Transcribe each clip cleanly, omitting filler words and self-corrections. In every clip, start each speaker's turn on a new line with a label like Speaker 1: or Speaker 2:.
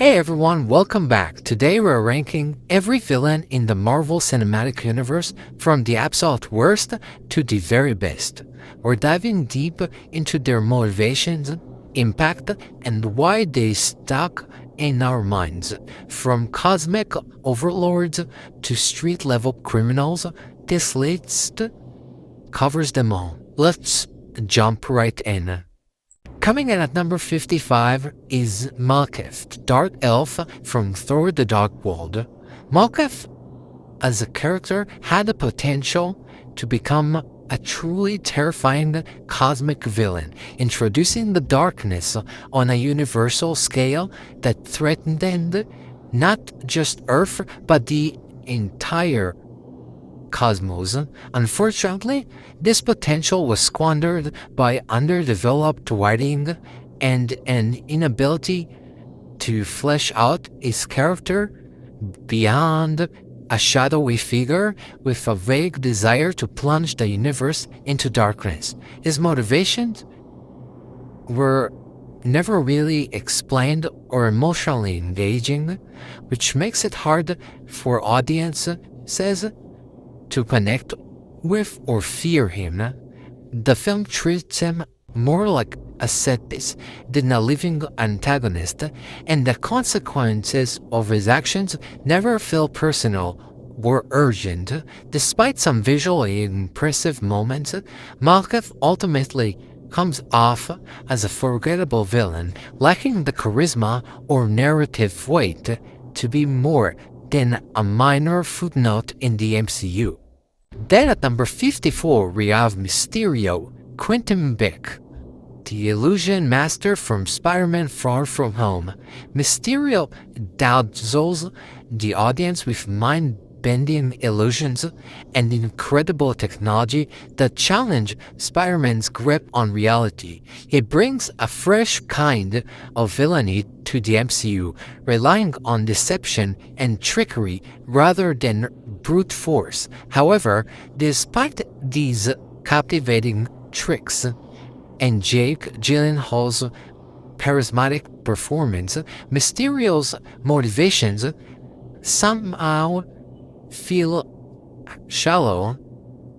Speaker 1: Hey everyone, welcome back. Today we're ranking every villain in the Marvel Cinematic Universe from the absolute worst to the very best. We're diving deep into their motivations, impact, and why they stuck in our minds. From cosmic overlords to street-level criminals, this list covers them all. Let's jump right in. Coming in at number 55 is Malekith, the Dark Elf from Thor the Dark World. Malekith, as a character, had the potential to become a truly terrifying cosmic villain, introducing the darkness on a universal scale that threatened not just Earth, but the entire cosmos. Unfortunately, this potential was squandered by underdeveloped writing and an inability to flesh out his character beyond a shadowy figure with a vague desire to plunge the universe into darkness. His motivations were never really explained or emotionally engaging, which makes it hard for audiences to connect with or fear him. The film treats him more like a set piece than a living antagonist, and the consequences of his actions never feel personal or urgent. Despite some visually impressive moments, Malekith ultimately comes off as a forgettable villain, lacking the charisma or narrative weight to be more than a minor footnote in the MCU. Then at number 54 we have Mysterio, Quentin Beck, the illusion master from Spider-Man Far From Home. Mysterio dazzles the audience with mind-bending illusions and incredible technology that challenge Spider-Man's grip on reality. He brings a fresh kind of villainy to the MCU, relying on deception and trickery rather than brute force. However, despite these captivating tricks and Jake Gyllenhaal's charismatic performance, Mysterio's motivations somehow feel shallow.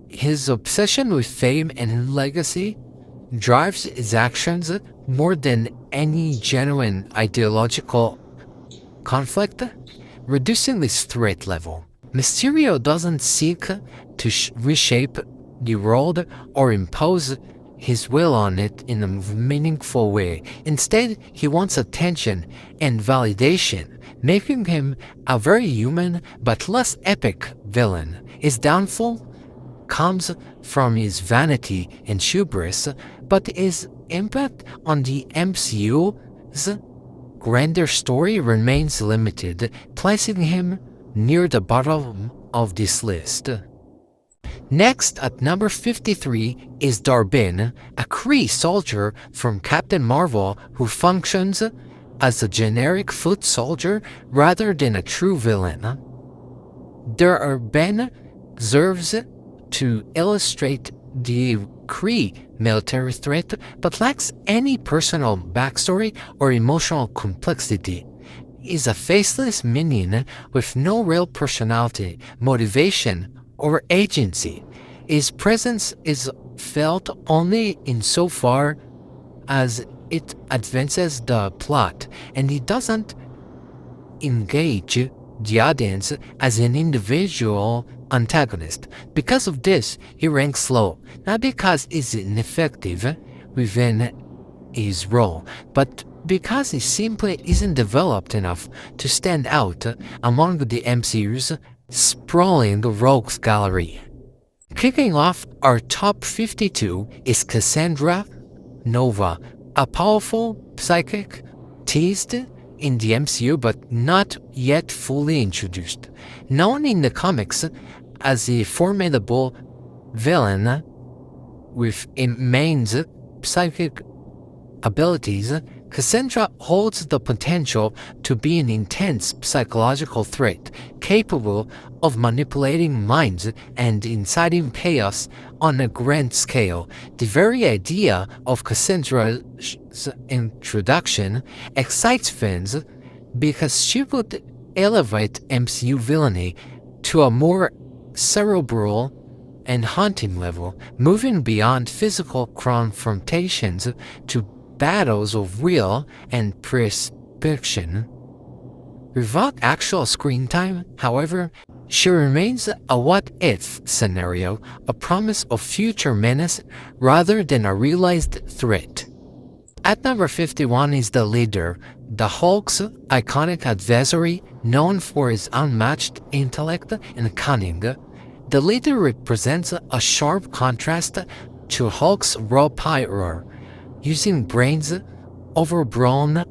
Speaker 1: His obsession with fame and legacy drives his actions more than any genuine ideological conflict, reducing this threat level. Mysterio doesn't seek to reshape the world or impose his will on it in a meaningful way. Instead, he wants attention and validation, making him a very human but less epic villain. His downfall comes from his vanity and hubris, but his impact on the MCU's grander story remains limited, placing him near the bottom of this list. Next, at number 53, is Dar-Benn, a Kree soldier from Captain Marvel who functions as a generic foot soldier rather than a true villain. Dar-Benn serves to illustrate the Kree military threat, but lacks any personal backstory or emotional complexity. Is a faceless minion with no real personality, motivation, or agency. His presence is felt only insofar as it advances the plot, and he doesn't engage the audience as an individual antagonist. Because of this, he ranks low, not because he's ineffective within his role, but because he simply isn't developed enough to stand out among the MCU's sprawling rogues gallery. Kicking off our top 52 is Cassandra Nova, a powerful psychic teased in the MCU but not yet fully introduced. Known in the comics as a formidable villain with immense psychic abilities, Cassandra holds the potential to be an intense psychological threat, capable of manipulating minds and inciting chaos on a grand scale. The very idea of Cassandra's introduction excites fans because she would elevate MCU villainy to a more cerebral and haunting level, moving beyond physical confrontations to battles of will and perception. Without actual screen time, however, she remains a what-if scenario, a promise of future menace rather than a realized threat. At number 51 is the Leader, the Hulk's iconic adversary known for his unmatched intellect and cunning. The Leader represents a sharp contrast to Hulk's raw power, using brains overblown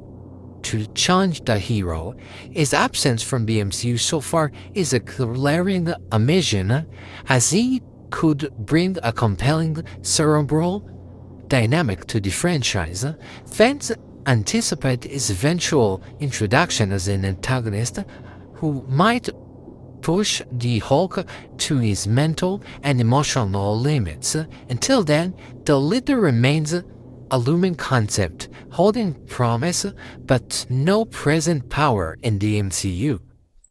Speaker 1: to challenge the hero. His absence from the MCU so far is a glaring omission, as he could bring a compelling cerebral dynamic to the franchise. Fans anticipate his eventual introduction as an antagonist who might push the Hulk to his mental and emotional limits. Until then, the Leader remains a looming concept, holding promise but no present power in the MCU.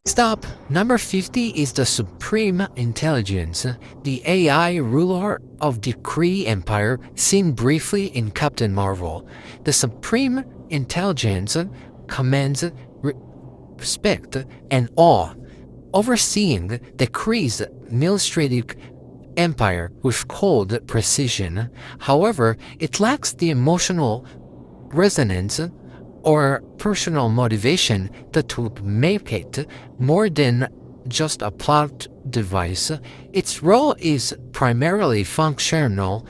Speaker 1: Next up, number 50 is the Supreme Intelligence, the AI ruler of the Kree Empire seen briefly in Captain Marvel. The Supreme Intelligence commands respect and awe, overseeing the Kree's militaristic empire with cold precision. However, it lacks the emotional resonance or personal motivation that would make it more than just a plot device. Its role is primarily functional,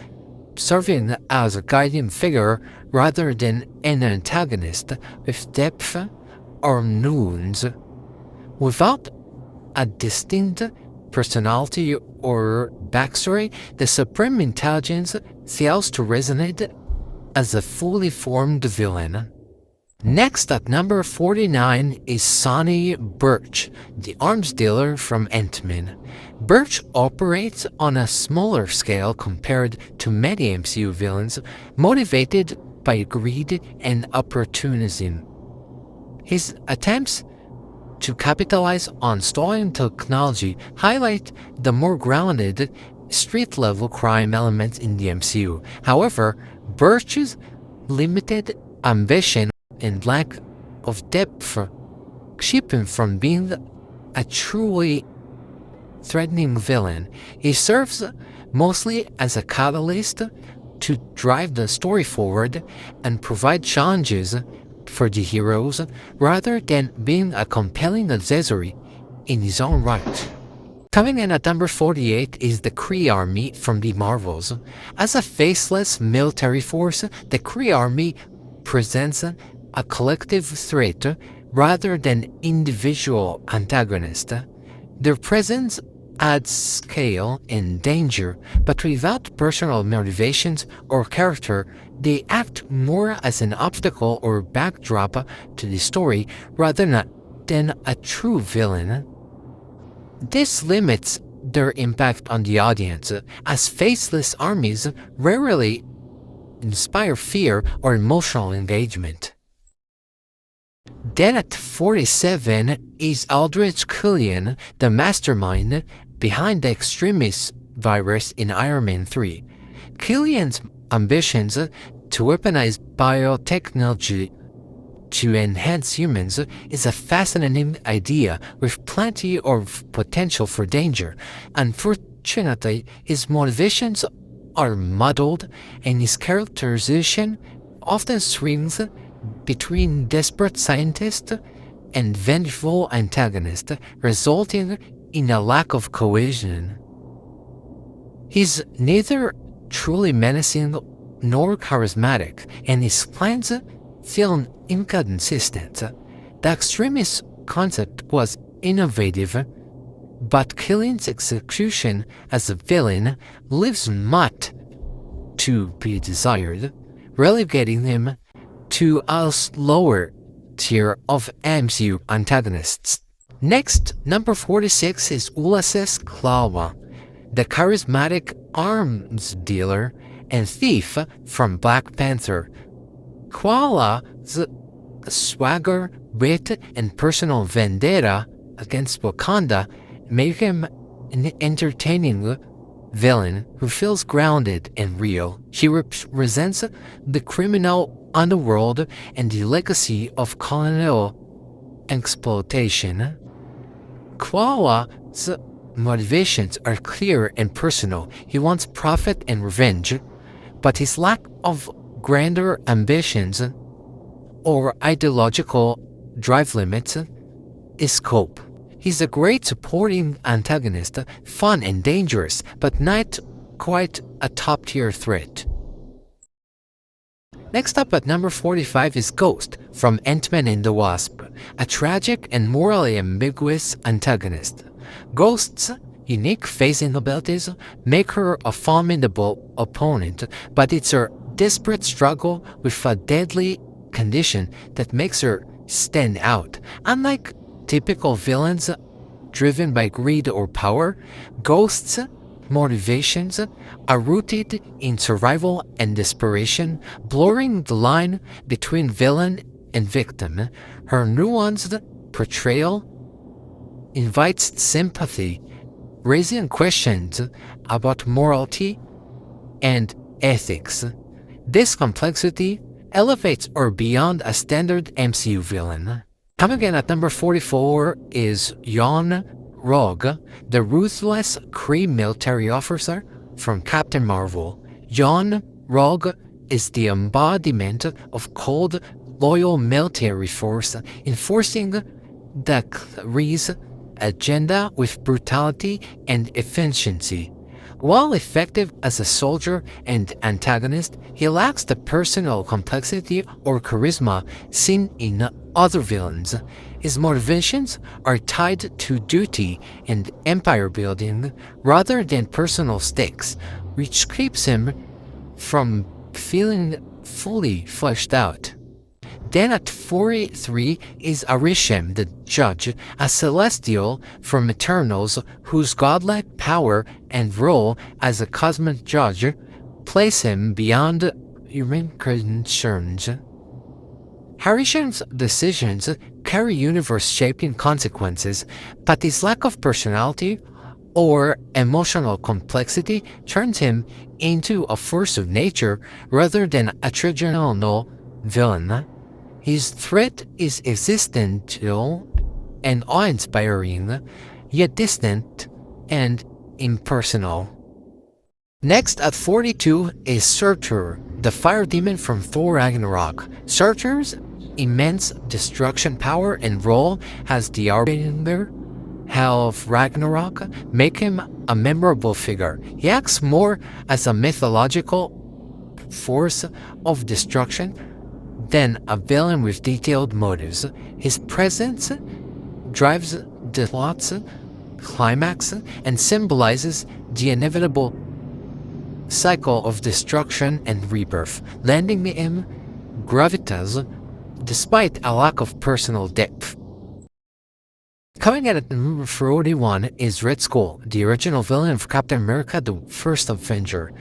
Speaker 1: serving as a guiding figure rather than an antagonist with depth or nuance. Without a distinct personality or backstory, the Supreme Intelligence fails to resonate as a fully formed villain. Next at number 49 is Sonny Burch, the arms dealer from Ant-Man. Burch operates on a smaller scale compared to many MCU villains, motivated by greed and opportunism. His attempts to capitalize on stolen technology highlight the more grounded, street-level crime elements in the MCU. However, Burch's limited ambition and lack of depth keep him from being a truly threatening villain. He serves mostly as a catalyst to drive the story forward and provide challenges for the heroes rather than being a compelling accessory in his own right. Coming in at number 48 is the Kree Army from the Marvels. As a faceless military force, the Kree Army presents a collective threat rather than individual antagonist. Their presence adds scale and danger, but without personal motivations or character, they act more as an obstacle or backdrop to the story rather than a true villain. This limits their impact on the audience, as faceless armies rarely inspire fear or emotional engagement. Then at 47 is Aldrich Killian, the mastermind behind the Extremis virus in Iron Man 3. Killian's ambitions to weaponize biotechnology to enhance humans is a fascinating idea with plenty of potential for danger. Unfortunately, his motivations are muddled and his characterization often swings between desperate scientist and vengeful antagonist, resulting in a lack of cohesion. He's neither truly menacing nor charismatic, and his plans feel inconsistent. The Extremis concept was innovative, but Killian's execution as a villain leaves much to be desired, relegating him to a lower tier of MCU antagonists. Next, number 46 is Ulysses Klaue, the charismatic arms dealer and thief from Black Panther. Klaue's swagger, wit, and personal vendetta against Wakanda make him an entertaining villain who feels grounded and real. She represents the criminal underworld and the legacy of colonial exploitation. Kwawa's motivations are clear and personal. He wants profit and revenge, but his lack of grander ambitions or ideological drive limits his scope. He's a great supporting antagonist, fun and dangerous, but not quite a top-tier threat. Next up at number 45 is Ghost from Ant-Man and the Wasp, a tragic and morally ambiguous antagonist. Ghost's unique phasing abilities make her a formidable opponent, but it's her desperate struggle with a deadly condition that makes her stand out. Unlike typical villains driven by greed or power, Ghost's motivations are rooted in survival and desperation, blurring the line between villain and victim. Her nuanced portrayal invites sympathy, raising questions about morality and ethics. This complexity elevates her beyond a standard MCU villain. Coming in at number 44 is Yon Rogue, the ruthless Kree military officer from Captain Marvel. Yon Rogue is the embodiment of cold, loyal military force, enforcing the Kree's agenda with brutality and efficiency. While effective as a soldier and antagonist, he lacks the personal complexity or charisma seen in other villains. His motivations are tied to duty and empire building rather than personal stakes, which keeps him from feeling fully fleshed out. Then at 43 is Arishem the Judge, a celestial from Eternals whose godlike power and role as a cosmic judge place him beyond human concerns. Harishem's decisions carry universe-shaping consequences, but his lack of personality or emotional complexity turns him into a force of nature rather than a traditional villain. His threat is existential and awe-inspiring, yet distant and impersonal. Next at 42 is Surtur, the fire demon from Thor Ragnarok. Surtur's immense destruction power and role as the Harbinger of Ragnarok make him a memorable figure. He acts more as a mythological force of destruction than a villain with detailed motives. His presence drives the plot's climax and symbolizes the inevitable cycle of destruction and rebirth, lending him gravitas despite a lack of personal depth. Coming in at number 41 is Red Skull, the original villain of Captain America, the First Avenger.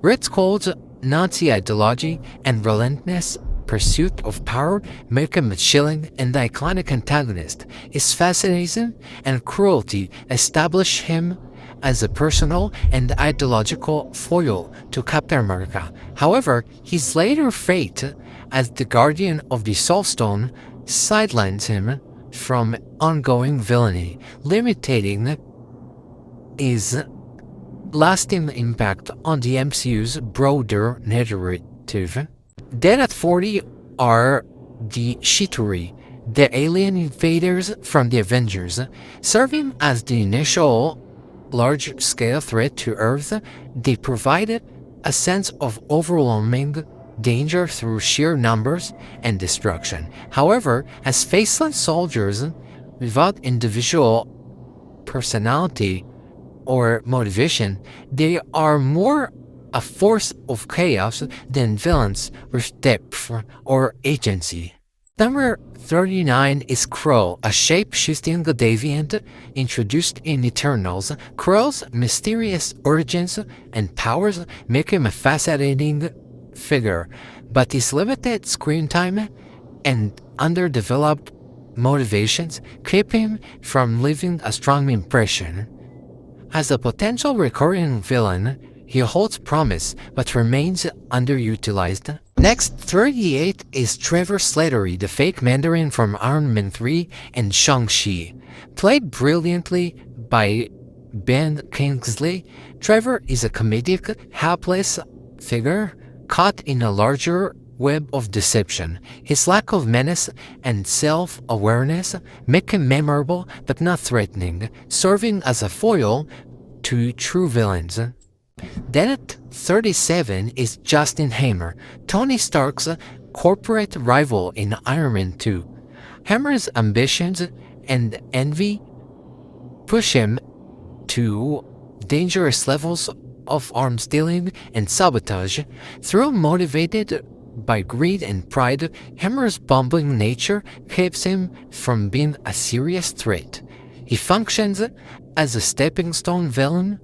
Speaker 1: Red Skull's Nazi ideology and relentless pursuit of power make him a chilling and iconic antagonist. His fascination and cruelty establish him as a personal and ideological foil to Captain America. However, his later fate as the guardian of the Soul Stone sidelines him from ongoing villainy, limiting his lasting impact on the MCU's broader narrative. Then at 40 are the Chitauri, the alien invaders from the Avengers. Serving as the initial large-scale threat to Earth, they provided a sense of overwhelming danger through sheer numbers and destruction. However, as faceless soldiers without individual personality or motivation, they are more a force of chaos than villains with depth or agency. Number 39 is Krull, a shape-shifting deviant introduced in Eternals. Krull's mysterious origins and powers make him a fascinating figure, but his limited screen time and underdeveloped motivations keep him from leaving a strong impression. As a potential recurring villain, he holds promise but remains underutilized. Next, 38 is Trevor Slattery, the fake Mandarin from Iron Man 3 and Shang-Chi. Played brilliantly by Ben Kingsley, Trevor is a comedic, helpless figure caught in a larger web of deception. His lack of menace and self-awareness make him memorable but not threatening, serving as a foil to true villains. Then at 37 is Justin Hammer, Tony Stark's corporate rival in Iron Man 2. Hammer's ambitions and envy push him to dangerous levels of arms dealing and sabotage. Though motivated by greed and pride, Hammer's bumbling nature keeps him from being a serious threat. He functions as a stepping stone villain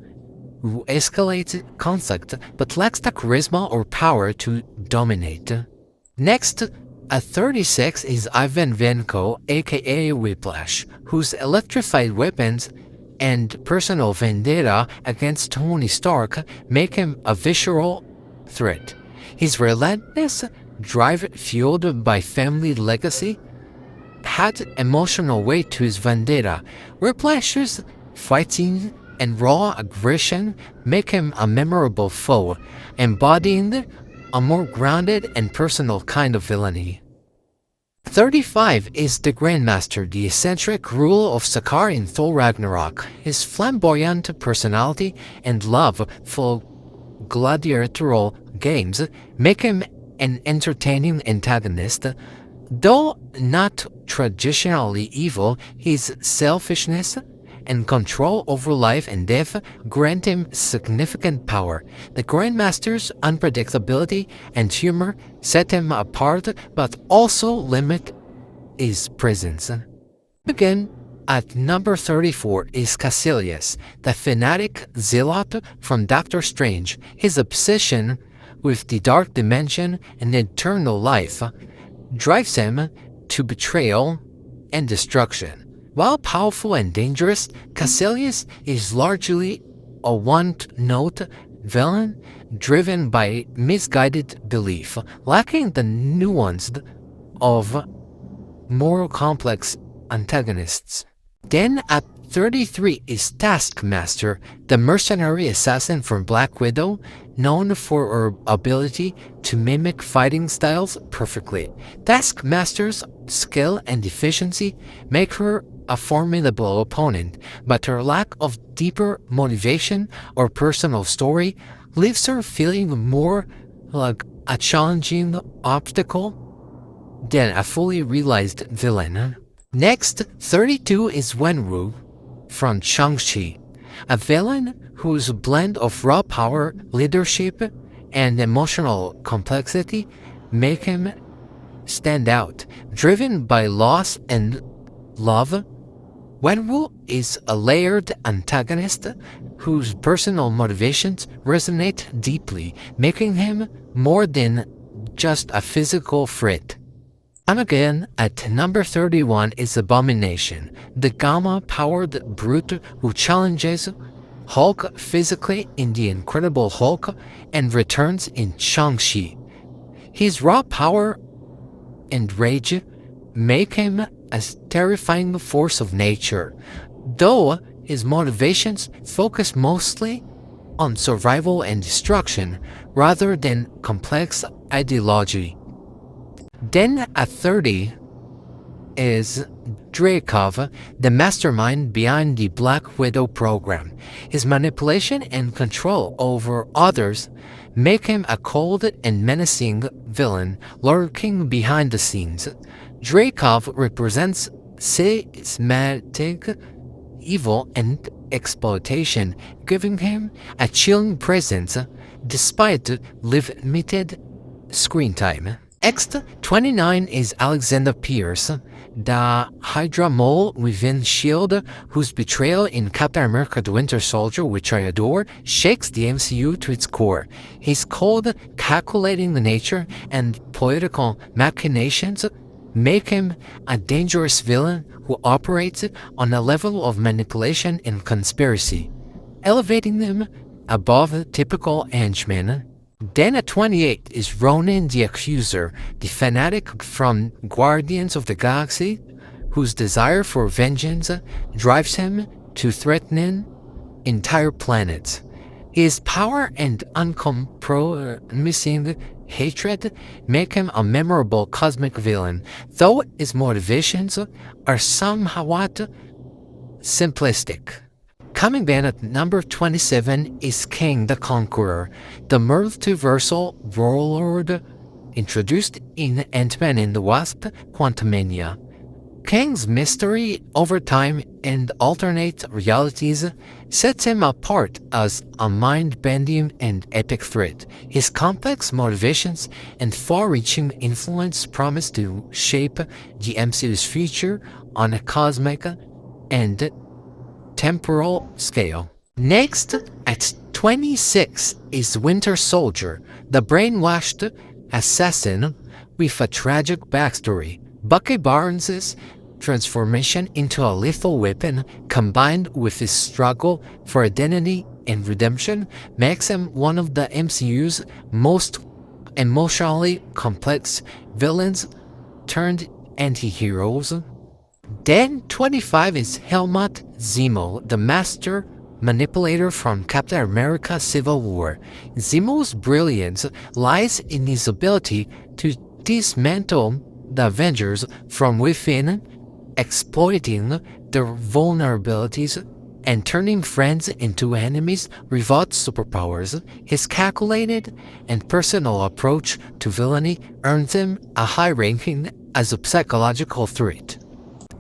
Speaker 1: who escalates conflict but lacks the charisma or power to dominate. Next, at 36 is Ivan Vanko, aka Whiplash, whose electrified weapons and personal vendetta against Tony Stark make him a visceral threat. His relentless drive, fueled by family legacy, had emotional weight to his vendetta. Whiplash's fighting and raw aggression make him a memorable foe, embodying a more grounded and personal kind of villainy. 35 is the Grandmaster, the eccentric ruler of Sakaar in Thor Ragnarok. His flamboyant personality and love for gladiatorial games make him an entertaining antagonist. Though not traditionally evil, his selfishness and control over life and death grant him significant power. The Grandmaster's unpredictability and humor set him apart but also limit his presence. Again, at number 34 is Caecilius, the fanatic zealot from Doctor Strange. His obsession with the dark dimension and eternal life drives him to betrayal and destruction. While powerful and dangerous, Caecilius is largely a one-note villain driven by misguided belief, lacking the nuance of more complex antagonists. Then at 33 is Taskmaster, the mercenary assassin from Black Widow, known for her ability to mimic fighting styles perfectly. Taskmaster's skill and efficiency make her a formidable opponent, but her lack of deeper motivation or personal story leaves her feeling more like a challenging obstacle than a fully realized villain. Next, 32 is Wenwu from Shang-Chi, a villain whose blend of raw power, leadership, and emotional complexity make him stand out. Driven by loss and love, Wenwu is a layered antagonist whose personal motivations resonate deeply, making him more than just a physical threat. And again, at number 31 is Abomination, the Gamma-powered brute who challenges Hulk physically in The Incredible Hulk and returns in Shang-Chi. His raw power and rage make him a terrifying force of nature, though his motivations focus mostly on survival and destruction rather than complex ideology. Then at 30 is Dreykov, the mastermind behind the Black Widow program. His manipulation and control over others make him a cold and menacing villain lurking behind the scenes. Dreykov represents systematic evil and exploitation, giving him a chilling presence despite limited screen time. Next, 29 is Alexander Pierce, the Hydra mole within S.H.I.E.L.D., whose betrayal in Captain America the Winter Soldier, which I adore, shakes the MCU to its core. His cold, calculating nature and political machinations make him a dangerous villain who operates on a level of manipulation and conspiracy, elevating them above the typical henchman. Then at 28 is Ronan the Accuser, the fanatic from Guardians of the Galaxy, whose desire for vengeance drives him to threaten entire planets. His power and uncompromising hatred make him a memorable cosmic villain, though his motivations are somewhat simplistic. Coming in at number 27 is King the Conqueror, the multiversal warlord introduced in Ant-Man and the Wasp: Quantumania. King's mystery over time and alternate realities sets him apart as a mind-bending and epic threat. His complex motivations and far-reaching influence promise to shape the MCU's future on a cosmic and temporal scale. Next, at 26 is Winter Soldier, the brainwashed assassin with a tragic backstory. Bucky Barnes' transformation into a lethal weapon, combined with his struggle for identity and redemption, makes him one of the MCU's most emotionally complex villains turned anti-heroes. Then 25 is Helmut Zemo, the master manipulator from Captain America: Civil War. Zemo's brilliance lies in his ability to dismantle the Avengers from within, exploiting their vulnerabilities and turning friends into enemies without superpowers. His calculated and personal approach to villainy earns him a high ranking as a psychological threat.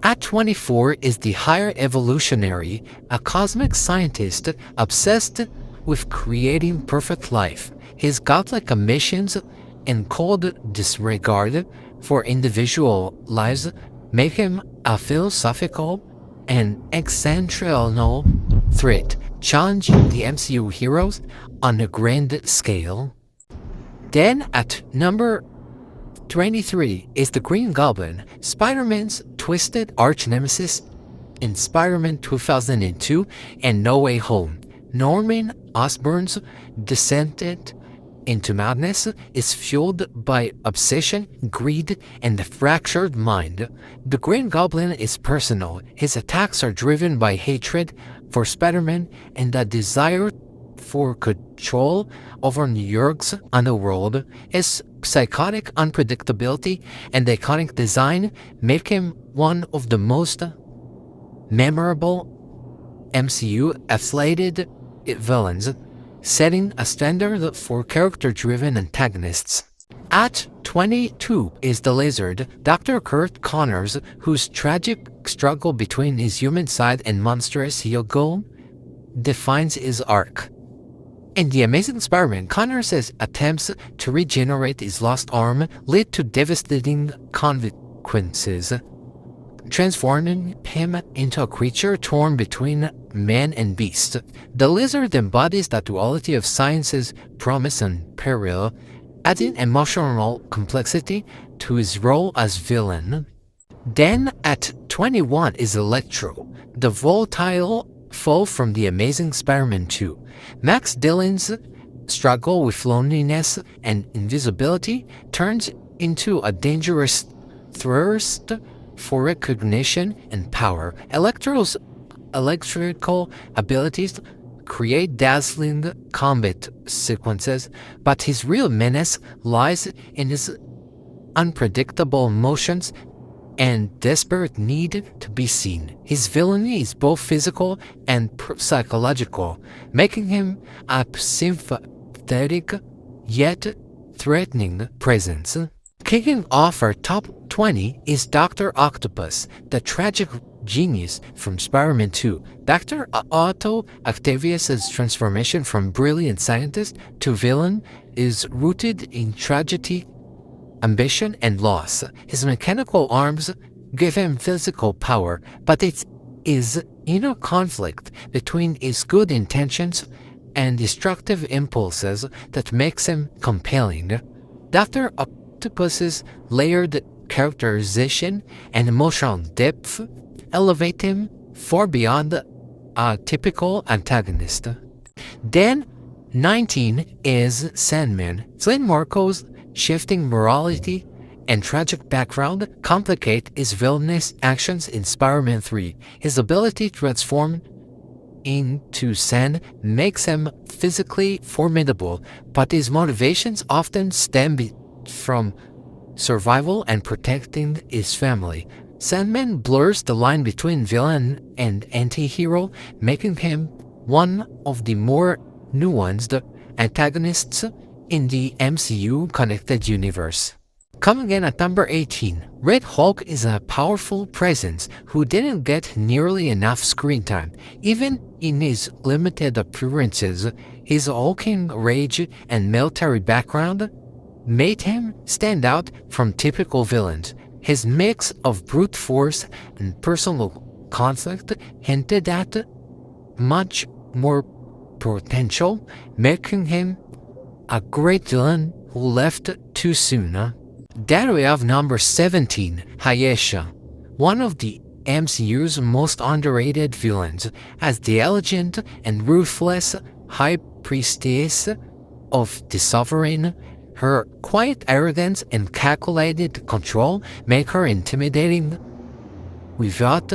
Speaker 1: At 24 is the Higher Evolutionary, a cosmic scientist obsessed with creating perfect life. His godlike ambitions and cold disregard for individual lives make him a philosophical and existential threat, challenging the MCU heroes on a grand scale. Then at number 23 is the Green Goblin, Spider-Man's twisted arch-nemesis in Spider-Man 2002 and No Way Home. Norman Osborn's descent into madness is fueled by obsession, greed, and a fractured mind. The Green Goblin is personal. His attacks are driven by hatred for Spider-Man and a desire for control over New York's underworld. His psychotic unpredictability and iconic design make him one of the most memorable MCU affiliated villains, setting a standard for character-driven antagonists. At 22 is the Lizard, Dr. Kurt Connors, whose tragic struggle between his human side and monstrous ego defines his arc. In The Amazing Spider-Man, Connors' attempts to regenerate his lost arm lead to devastating consequences, transforming him into a creature torn between man and beast. The Lizard embodies the duality of science's promise and peril, adding emotional complexity to his role as villain. Then at 21 is Electro, the volatile foe from The Amazing Spider-Man 2. Max Dillon's struggle with loneliness and invisibility turns into a dangerous thirst for recognition and power. Electro's electrical abilities create dazzling combat sequences, but his real menace lies in his unpredictable motions and desperate need to be seen. His villainy is both physical and psychological, making him a sympathetic yet threatening presence. Kicking off our top 20 is Dr. Octopus, the tragic genius from Spider-Man 2. Dr. Otto Octavius' transformation from brilliant scientist to villain is rooted in tragedy, ambition, and loss. His mechanical arms give him physical power, but it is inner conflict between his good intentions and destructive impulses that makes him compelling. Dr. Octopus's layered characterization and emotional depth elevate him far beyond a typical antagonist. Then 19 is Sandman. Flynn Marco's shifting morality and tragic background complicate his villainous actions in Spider-Man 3. His ability to transform into sand makes him physically formidable, but his motivations often stem from survival and protecting his family. Sandman blurs the line between villain and anti-hero, making him one of the more nuanced antagonists in the MCU connected universe. Coming in at number 18, Red Hulk is a powerful presence who didn't get nearly enough screen time. Even in his limited appearances, his hulking rage and military background made him stand out from typical villains. His mix of brute force and personal conflict hinted at much more potential, making him a great villain who left too soon. Then we have number 17, Hayesha, one of the MCU's most underrated villains, as the elegant and ruthless High Priestess of the Sovereign. Her quiet arrogance and calculated control make her intimidating without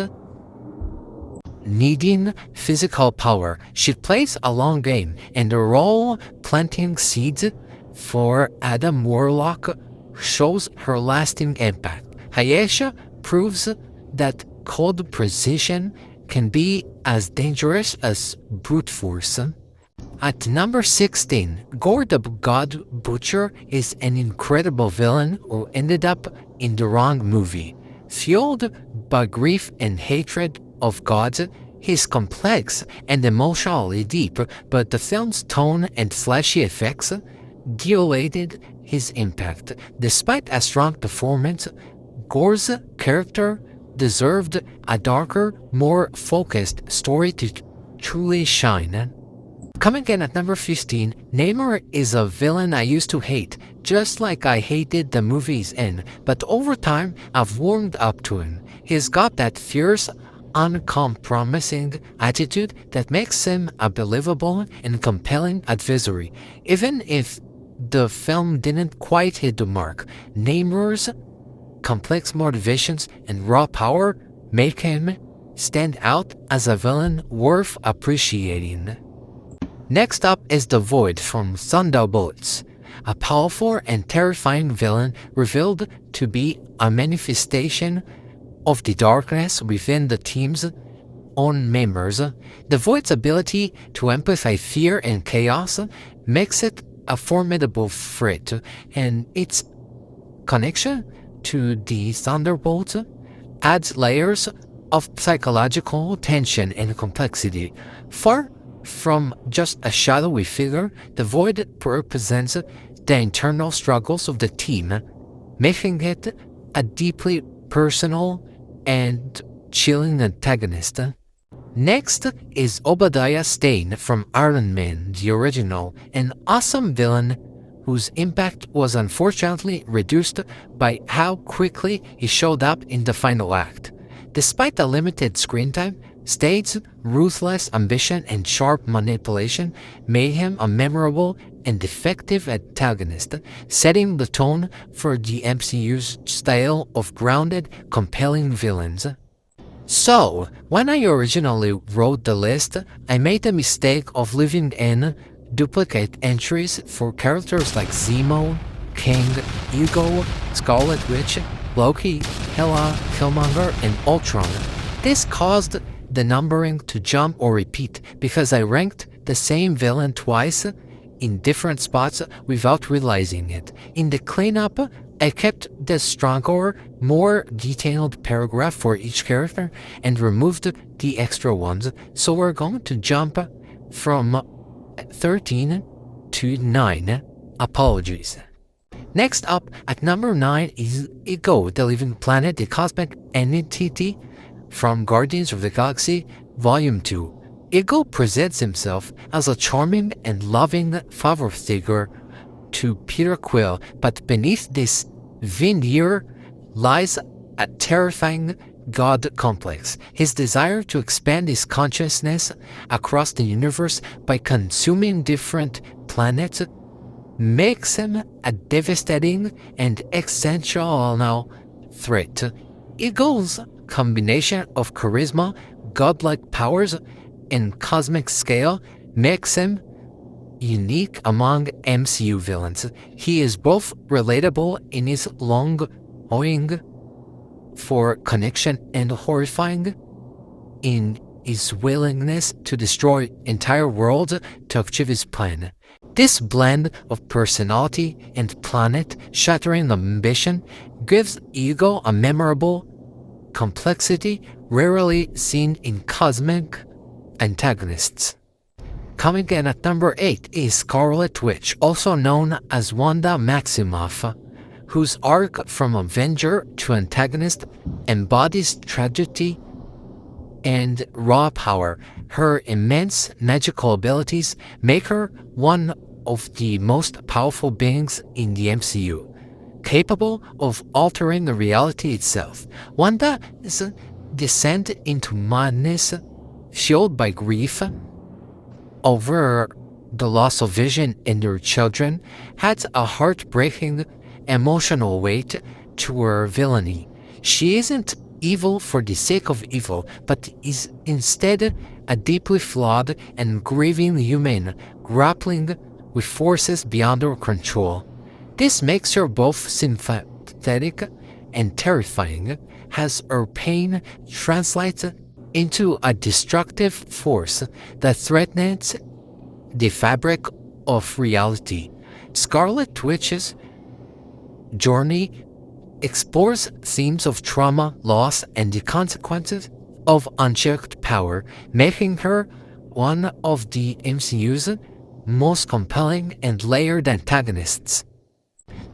Speaker 1: needing physical power. She plays a long game, and the role planting seeds for Adam Warlock shows her lasting impact. Hayesha proves that cold precision can be as dangerous as brute force. At number 16, Gore the God Butcher is an incredible villain who ended up in the wrong movie. Fueled by grief and hatred of gods, he's complex and emotionally deep, but the film's tone and flashy effects diluted his impact. Despite a strong performance, Gore's character deserved a darker, more focused story to truly shine. Coming in at number 15, Namor is a villain I used to hate, just like I hated the movies in, but over time I've warmed up to him. He's got that fierce, uncompromising attitude that makes him a believable and compelling adversary. Even if the film didn't quite hit the mark, Namor's complex motivations and raw power make him stand out as a villain worth appreciating. Next up is the Void from Thunderbolts, a powerful and terrifying villain revealed to be a manifestation of the darkness within the team's own members. The Void's ability to amplify fear and chaos makes it a formidable threat, and its connection to the Thunderbolts adds layers of psychological tension and complexity. Far from just a shadowy figure, the Void represents the internal struggles of the team, making it a deeply personal and chilling antagonist. Next is Obadiah Stane from Iron Man, the original, an awesome villain whose impact was unfortunately reduced by how quickly he showed up in the final act. Despite the limited screen time, Stane's ruthless ambition and sharp manipulation made him a memorable and effective antagonist, setting the tone for the MCU's style of grounded, compelling villains. So, when I originally wrote the list, I made the mistake of leaving in duplicate entries for characters like Zemo, King, Ego, Scarlet Witch, Loki, Hela, Killmonger, and Ultron. This caused the numbering to jump or repeat because I ranked the same villain twice in different spots without realizing it. In the cleanup, I kept the stronger, more detailed paragraph for each character and removed the extra ones, so we're going to jump from 13 to 9. Apologies. Next up, at number 9 is Ego, the living planet, the cosmic entity from Guardians of the Galaxy Volume 2. Ego presents himself as a charming and loving father figure to Peter Quill, but beneath this veneer lies a terrifying God complex. His desire to expand his consciousness across the universe by consuming different planets makes him a devastating and existential threat. Eagle's combination of charisma, godlike powers, and cosmic scale makes him unique among MCU villains. He is both relatable in his longing for connection and horrifying in his willingness to destroy entire worlds to achieve his plan. This blend of personality and planet-shattering ambition gives Ego a memorable complexity rarely seen in cosmic antagonists. Coming in at number 8 is Scarlet Witch, also known as Wanda Maximoff, whose arc from Avenger to antagonist embodies tragedy and raw power. Her immense magical abilities make her one of the most powerful beings in the MCU, capable of altering the reality itself. Wanda's descent into madness, fueled by grief over the loss of Vision and her children, adds a heartbreaking emotional weight to her villainy. She isn't evil for the sake of evil, but is instead a deeply flawed and grieving human grappling with forces beyond her control. This makes her both sympathetic and terrifying, as her pain translates into a destructive force that threatens the fabric of reality. Scarlet Witch's journey explores themes of trauma, loss, and the consequences of unchecked power, making her one of the MCU's most compelling and layered antagonists.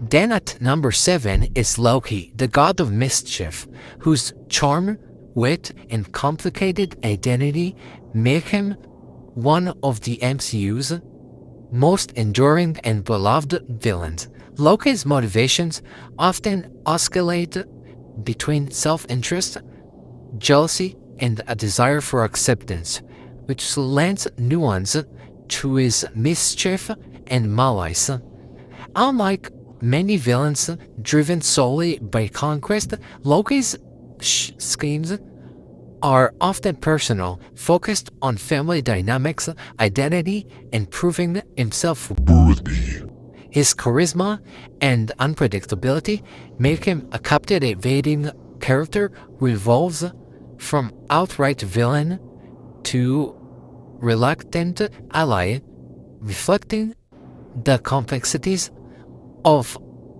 Speaker 1: Then at number 7 is Loki, the god of mischief, whose charm, wit, and complicated identity make him one of the MCU's most enduring and beloved villains. Loki's motivations often oscillate between self-interest, jealousy, and a desire for acceptance, which lends nuance to his mischief and malice. Unlike many villains driven solely by conquest, Loki's schemes are often personal, focused on family dynamics, identity, and proving himself worthy. His charisma and unpredictability make him a captivating character who evolves from outright villain to reluctant ally, reflecting the complexities of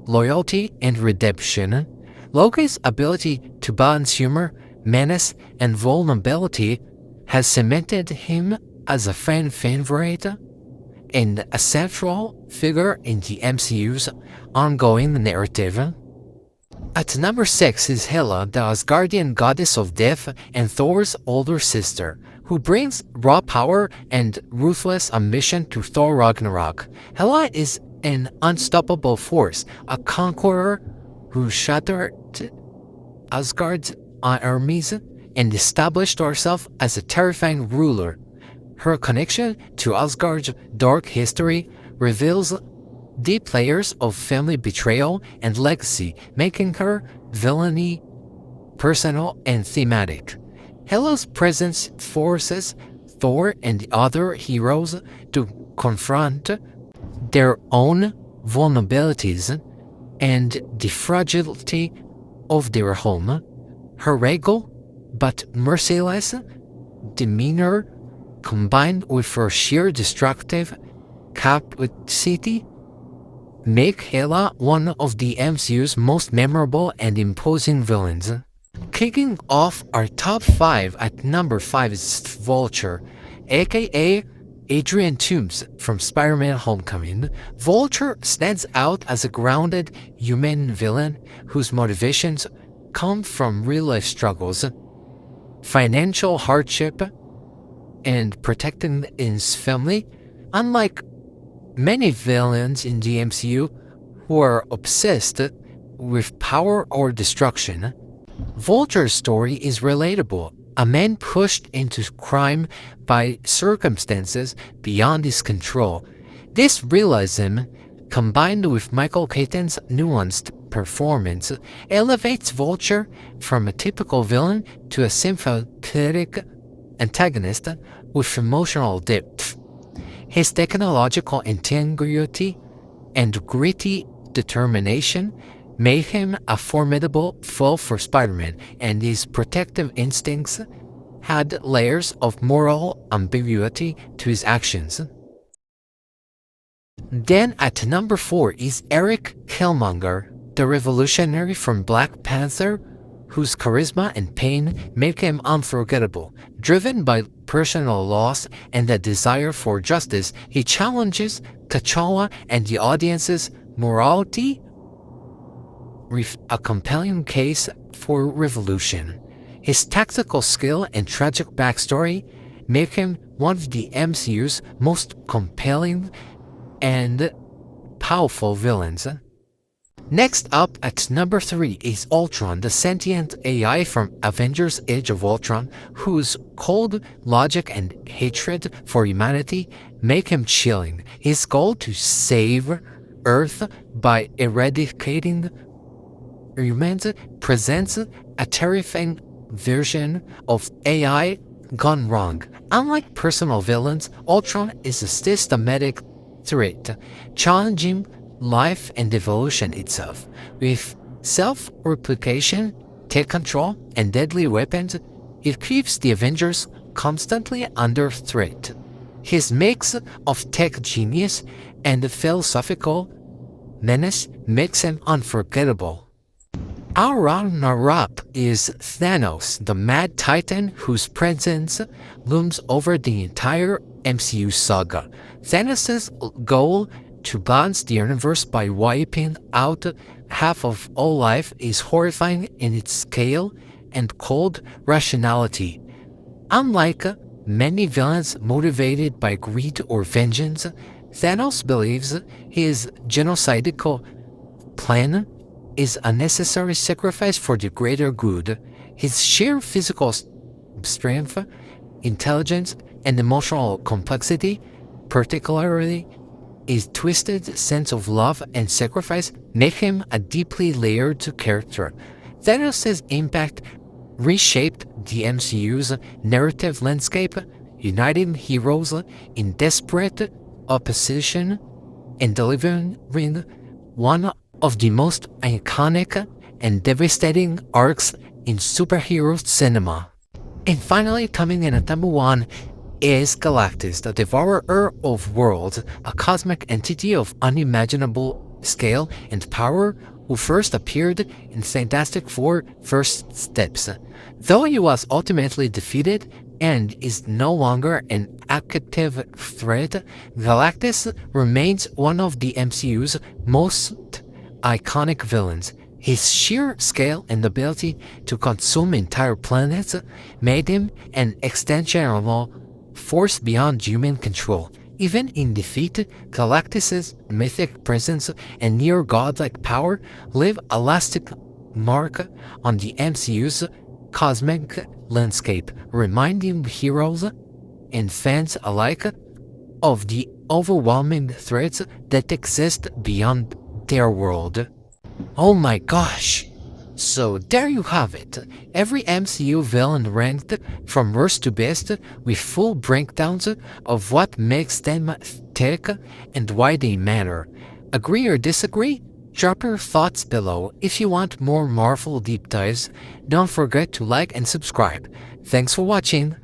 Speaker 1: loyalty and redemption. Loki's ability to balance humor, menace, and vulnerability has cemented him as a fan favorite and a central figure in the MCU's ongoing narrative. At number 6 is Hela, the Asgardian goddess of death and Thor's older sister, who brings raw power and ruthless ambition to Thor Ragnarok. Hela is an unstoppable force, a conqueror who shattered Asgard's armies and established herself as a terrifying ruler. Her connection to Asgard's dark history reveals deep layers of family betrayal and legacy, making her villainy personal and thematic. Hela's presence forces Thor and the other heroes to confront their own vulnerabilities and the fragility of their home. Her regal but merciless demeanor, combined with her sheer destructive capacity, make Hela one of the MCU's most memorable and imposing villains. Kicking off our top 5 at number 5 is Vulture, aka Adrian Toomes from Spider-Man Homecoming. Vulture stands out as a grounded human villain whose motivations come from real-life struggles, financial hardship, and protecting his family. Unlike many villains in the MCU who are obsessed with power or destruction. Vulture's story is relatable. A man pushed into crime by circumstances beyond his control. This realism, combined with Michael Keaton's nuanced performance, elevates Vulture from a typical villain to a sympathetic antagonist with emotional depth. His technological integrity and gritty determination made him a formidable foe for Spider-Man, and his protective instincts had layers of moral ambiguity to his actions. Then at number 4 is Eric Killmonger, the revolutionary from Black Panther, whose charisma and pain make him unforgettable. Driven by personal loss and a desire for justice, he challenges T'Challa and the audience's morality with a compelling case for revolution. His tactical skill and tragic backstory make him one of the MCU's most compelling and powerful villains. Next up at number 3 is Ultron, the sentient AI from Avengers Age of Ultron, whose cold logic and hatred for humanity make him chilling. His goal to save Earth by eradicating humans presents a terrifying version of AI gone wrong. Unlike personal villains, Ultron is a systematic threat, challenging life and evolution itself. With self-replication, tech control, and deadly weapons, it keeps the Avengers constantly under threat. His mix of tech genius and philosophical menace makes him unforgettable. Our runner-up is Thanos, the Mad Titan whose presence looms over the entire MCU saga. Thanos' goal to balance the universe by wiping out half of all life is horrifying in its scale and cold rationality. Unlike many villains motivated by greed or vengeance, Thanos believes his genocidal plan is a necessary sacrifice for the greater good. His sheer physical strength, intelligence, and emotional complexity, particularly his twisted sense of love and sacrifice, make him a deeply layered character. Thanos' impact reshaped the MCU's narrative landscape, uniting heroes in desperate opposition and delivering one of the most iconic and devastating arcs in superhero cinema. And finally, coming in at number 1 is Galactus, the devourer of worlds, a cosmic entity of unimaginable scale and power who first appeared in Fantastic Four First Steps. Though he was ultimately defeated and is no longer an active threat, Galactus remains one of the MCU's most iconic villains. His sheer scale and ability to consume entire planets made him an extensional force beyond human control. Even in defeat, Galactus' mythic presence and near-godlike power leave a lasting mark on the MCU's cosmic landscape, reminding heroes and fans alike of the overwhelming threats that exist beyond their world. Oh my gosh! So there you have it, every MCU villain ranked from worst to best with full breakdowns of what makes them tick and why they matter. Agree or disagree? Drop your thoughts below. If you want more Marvel deep dives, don't forget to like and subscribe. Thanks for watching.